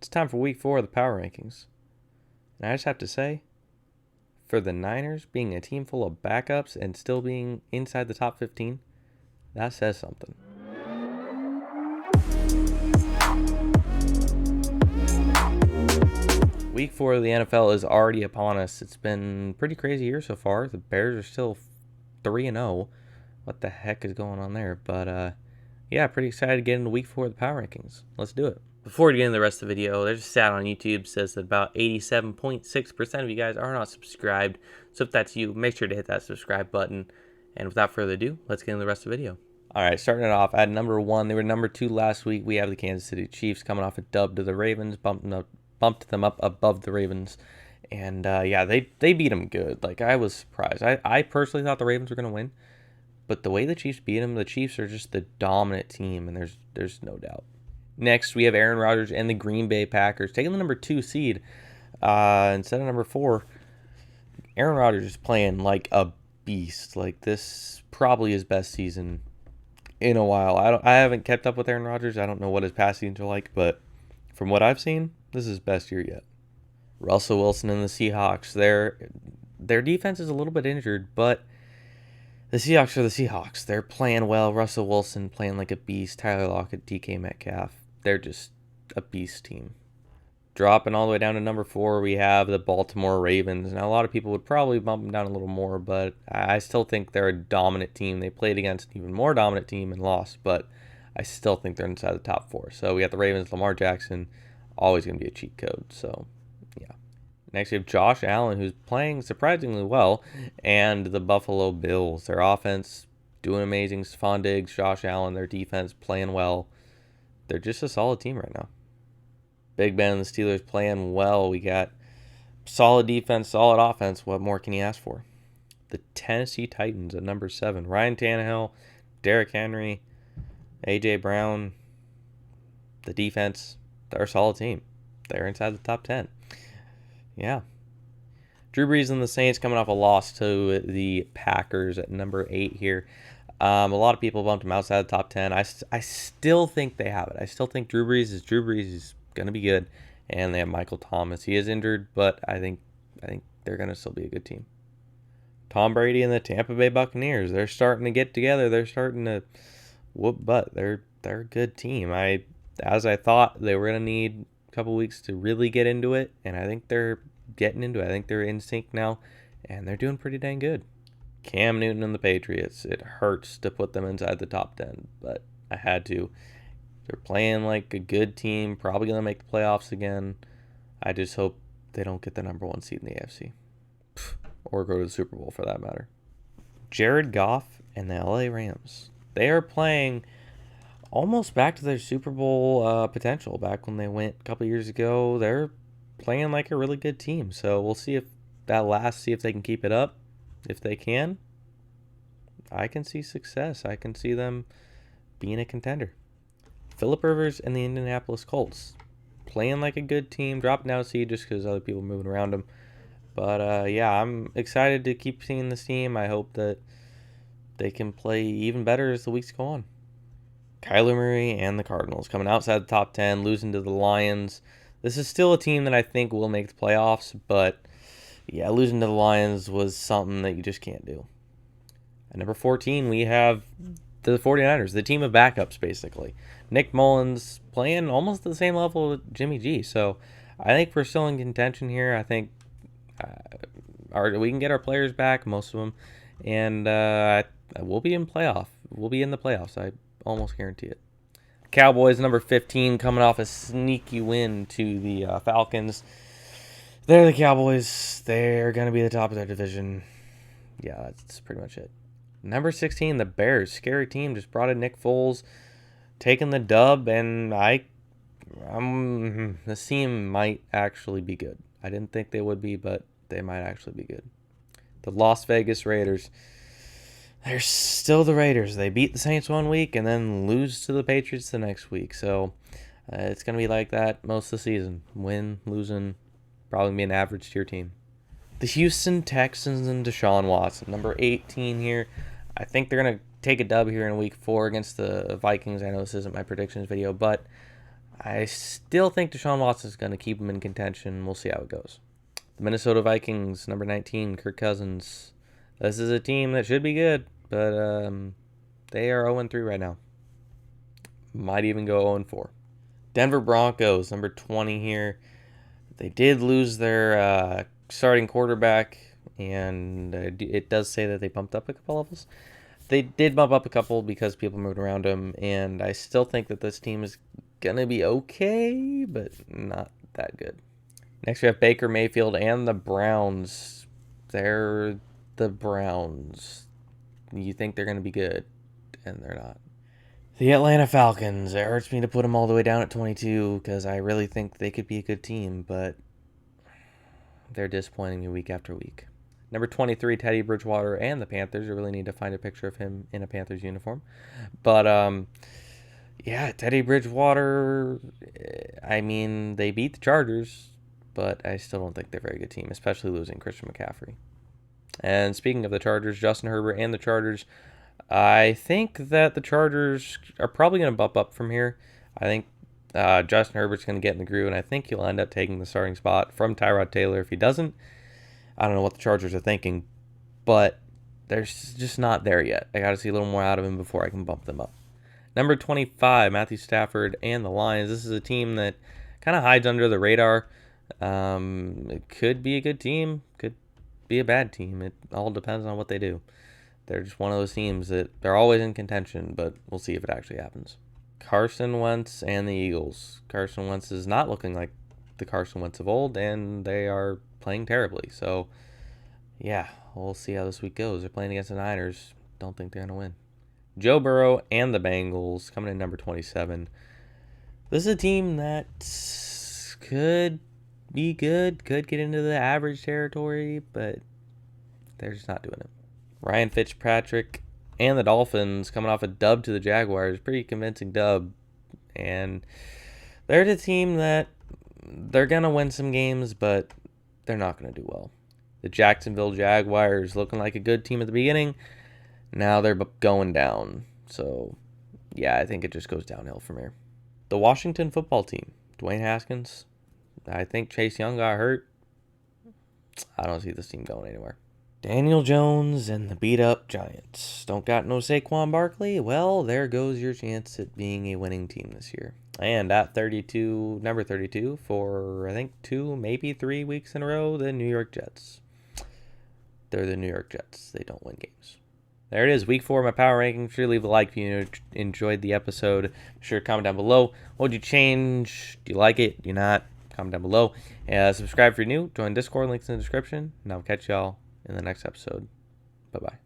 It's time for week 4 of the power rankings. And I just have to say, for the Niners being a team full of backups and still being inside the top 15, that says something. Week 4 of the NFL is already upon us. It's been a pretty crazy year so far. The Bears are still 3-0. What the heck is going on there? But, yeah, pretty excited to get into week 4 of the power rankings. Let's do it. Before we get into the rest of the video, there's a stat on YouTube says that about 87.6% of you guys are not subscribed. So if that's you, make sure to hit that subscribe button. And without further ado, let's get into the rest of the video. All right, starting it off at number 1. They were number 2 last week. We have the Kansas City Chiefs coming off a dub to the Ravens, bumped them up above the Ravens. And, yeah, they beat them good. Like, I was surprised. I personally thought the Ravens were going to win. But the way the Chiefs beat them, the Chiefs are just the dominant team, and there's no doubt. Next, we have Aaron Rodgers and the Green Bay Packers taking the number 2 seed instead of number 4. Aaron Rodgers is playing like a beast. Like, this probably his best season in a while. I haven't kept up with Aaron Rodgers. I don't know what his past seasons are like, but from what I've seen, this is his best year yet. Russell Wilson and the Seahawks. Their defense is a little bit injured, but the Seahawks are the Seahawks. They're playing well. Russell Wilson playing like a beast. Tyler Lockett, DK Metcalf. They're just a beast team. Dropping all the way down to number 4, we have the Baltimore Ravens. Now, a lot of people would probably bump them down a little more, but I still think they're a dominant team. They played against an even more dominant team and lost, but I still think they're inside the top 4. So we got the Ravens, Lamar Jackson, always going to be a cheat code. So, yeah. Next, we have Josh Allen, who's playing surprisingly well, and the Buffalo Bills. Their offense doing amazing. Stephon Diggs, Josh Allen, their defense playing well. They're just a solid team right now. Big Ben and the Steelers playing well. We got solid defense, solid offense. What more can you ask for? The Tennessee Titans at number 7. Ryan Tannehill, Derrick Henry, A.J. Brown. The defense, they're a solid team. They're inside the top 10. Yeah. Drew Brees and the Saints coming off a loss to the Packers at number 8 here. A lot of people bumped him outside the top 10. I still think they have it. I still think Drew Brees is going to be good. And they have Michael Thomas. He is injured, but I think they're going to still be a good team. Tom Brady and the Tampa Bay Buccaneers. They're starting to get together. They're starting to whoop butt. They're a good team. As I thought, they were going to need a couple weeks to really get into it. And I think they're getting into it. I think they're in sync now. And they're doing pretty dang good. Cam Newton and the Patriots. It hurts to put them inside the top 10, but I had to. They're playing like a good team, probably going to make the playoffs again. I just hope they don't get the number 1 seed in the AFC. Or go to the Super Bowl for that matter. Jared Goff and the LA Rams. They are playing almost back to their Super Bowl potential. Back when they went a couple years ago, they're playing like a really good team. So we'll see if that lasts, see if they can keep it up. If they can, I can see success. I can see them being a contender. Phillip Rivers and the Indianapolis Colts. Playing like a good team. Dropping down a seed just because other people are moving around them. But, yeah, I'm excited to keep seeing this team. I hope that they can play even better as the weeks go on. Kyler Murray and the Cardinals coming outside the top 10, losing to the Lions. This is still a team that I think will make the playoffs, but yeah, losing to the Lions was something that you just can't do. At number 14, we have the 49ers, the team of backups, basically. Nick Mullins playing almost at the same level with Jimmy G. So I think we're still in contention here. I think we can get our players back, most of them. And we'll be in playoff. We'll be in the playoffs. I almost guarantee it. Cowboys, number 15, coming off a sneaky win to the Falcons. They're the Cowboys. They're going to be the top of their division. Yeah, that's pretty much it. Number 16, the Bears. Scary team. Just brought in Nick Foles, taking the dub, and this team might actually be good. I didn't think they would be, but they might actually be good. The Las Vegas Raiders. They're still the Raiders. They beat the Saints one week and then lose to the Patriots the next week. So it's going to be like that most of the season. Win, losing. Probably be an average tier team. The Houston Texans and Deshaun Watson, number 18 here. I think they're going to take a dub here in week 4 against the Vikings. I know this isn't my predictions video, but I still think Deshaun Watson is going to keep him in contention. We'll see how it goes. The Minnesota Vikings, number 19, Kirk Cousins. This is a team that should be good, but they are 0-3 right now. Might even go 0-4. Denver Broncos, number 20 here. They did lose their starting quarterback, and it does say that they bumped up a couple levels. They did bump up a couple because people moved around them, and I still think that this team is going to be okay, but not that good. Next, we have Baker Mayfield and the Browns. They're the Browns. You think they're going to be good, and they're not. The Atlanta Falcons. It hurts me to put them all the way down at 22 because I really think they could be a good team, but they're disappointing me week after week. Number 23, Teddy Bridgewater and the Panthers. I really need to find a picture of him in a Panthers uniform. But, yeah, Teddy Bridgewater, I mean, they beat the Chargers, but I still don't think they're a very good team, especially losing Christian McCaffrey. And speaking of the Chargers, Justin Herbert and the Chargers, I think that the Chargers are probably going to bump up from here. I think Justin Herbert's going to get in the groove, and I think he'll end up taking the starting spot from Tyrod Taylor. If he doesn't, I don't know what the Chargers are thinking, but they're just not there yet. I got to see a little more out of him before I can bump them up. Number 25, Matthew Stafford and the Lions. This is a team that kind of hides under the radar. It could be a good team, could be a bad team. It all depends on what they do. They're just one of those teams that they're always in contention, but we'll see if it actually happens. Carson Wentz and the Eagles. Carson Wentz is not looking like the Carson Wentz of old, and they are playing terribly. So, yeah, we'll see how this week goes. They're playing against the Niners. Don't think they're going to win. Joe Burrow and the Bengals coming in number 27. This is a team that could be good, could get into the average territory, but they're just not doing it. Ryan Fitzpatrick and the Dolphins coming off a dub to the Jaguars. Pretty convincing dub. And they're the team that they're going to win some games, but they're not going to do well. The Jacksonville Jaguars looking like a good team at the beginning. Now they're going down. So, yeah, I think it just goes downhill from here. The Washington football team. Dwayne Haskins. I think Chase Young got hurt. I don't see this team going anywhere. Daniel Jones and the beat-up Giants. Don't got no Saquon Barkley? Well, there goes your chance at being a winning team this year. And at 32, number 32, for I think 2, maybe 3 weeks in a row, the New York Jets. They're the New York Jets. They don't win games. There it is, week 4 of my power ranking. Sure, leave a like if you enjoyed the episode. Be sure to comment down below. What would you change? Do you like it? Do you not? Comment down below. Subscribe if you're new. Join Discord. Links in the description. And I'll catch y'all in the next episode. Bye-bye.